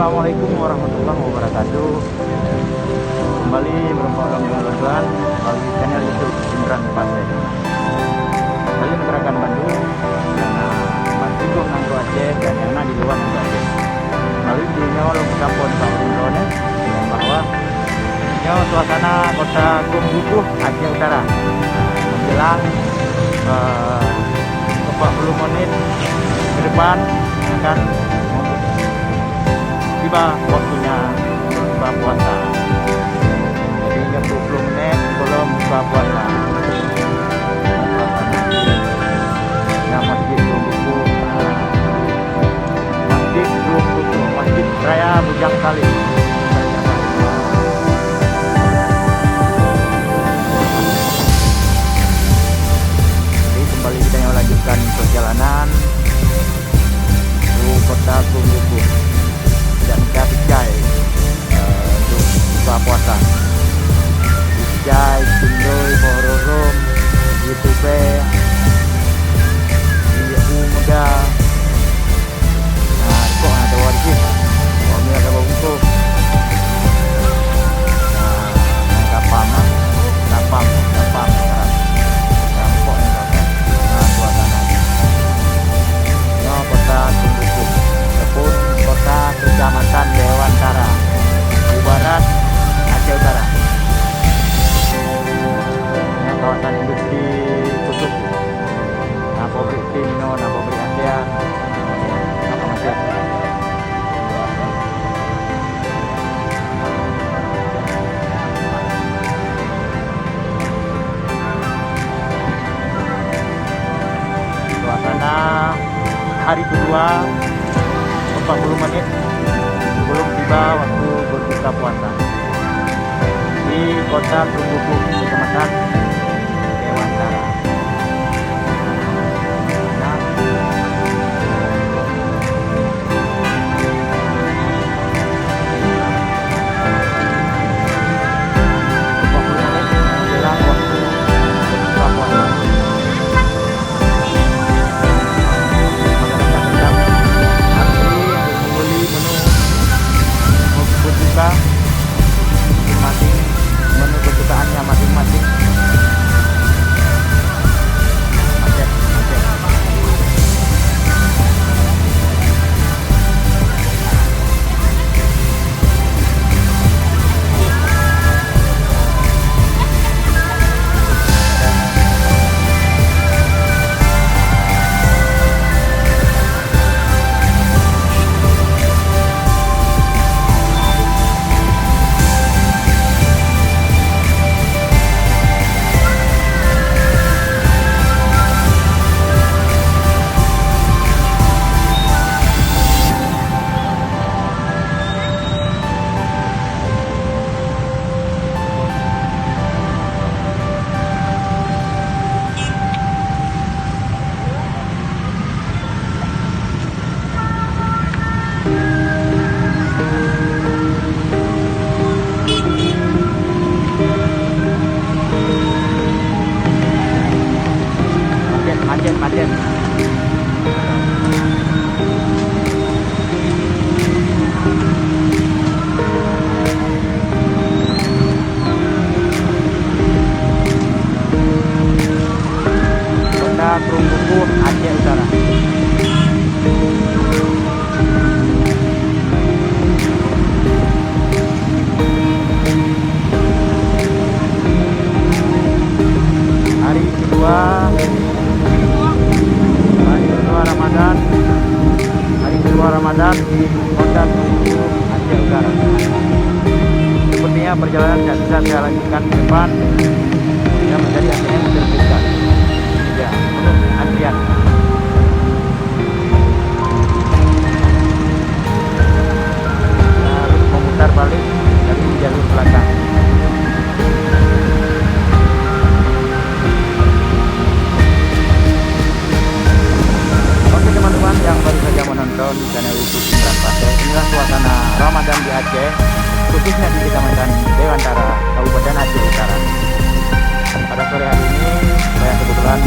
Assalamualaikum warahmatullahi wabarakatuh. Kembali berjumpa dengan teman-teman melalui channel YouTube Indran Pasir. Kembali menggerakkan Bandung karena Bandung nanggo Aceh dan yang di luar nanggo Aceh. Melalui videonya walau kapon tahun drone yang bahwa suasana kota Gumbukuh Aceh Utara menjelang 40 menit ke depan akan tiba waktunya buka puasa. Jadi 20 menit sebelum buka puasa. Masjid Gumbukuh, Masjid Raya Bujang Kali. Jadi kembali kita lanjutkan perjalanan ke kota Gumbukuh dan Picai untuk buka puasa. Picai, Cindoi, Bororom, YouTube, Ibu Muda. Nah, kok ada warga? Kami ada bungkus. Nah, kapam, kapam. Rampok yang kapam. Nah, suasananya. Nah, kota Gumbukuh. Ataupun kota Kecamatan Dewantara di barat Aceh Utara. Ini kawasan industri khusus. Nah, pabrik Tino, nah pabrik ASEAN, apa macam. Suasana hari kedua 40 menit sebelum tiba waktu berbuka puasa di kota Gumbukuh, Kecamatan Dewantara. Menu kesukaannya masing-masing. Macet. Kota Gumbukuh, Aceh Utara. Hari kedua Ramadan di kota Gumbukuh, Aceh Utara. Sepertinya perjalanan tidak bisa saya lanjutkan ke depan yang menjadi antrian terbuka. Ya, penuh antrian. Kita harus memutar balik dari jalur belakang. Teman-teman yang baru saja menonton channel YouTube Indran Pasir, inilah suasana Ramadan di Aceh, khususnya di Kecamatan Dewantara, Kabupaten Aceh Utara. Pada sore hari ini, saya kebetulan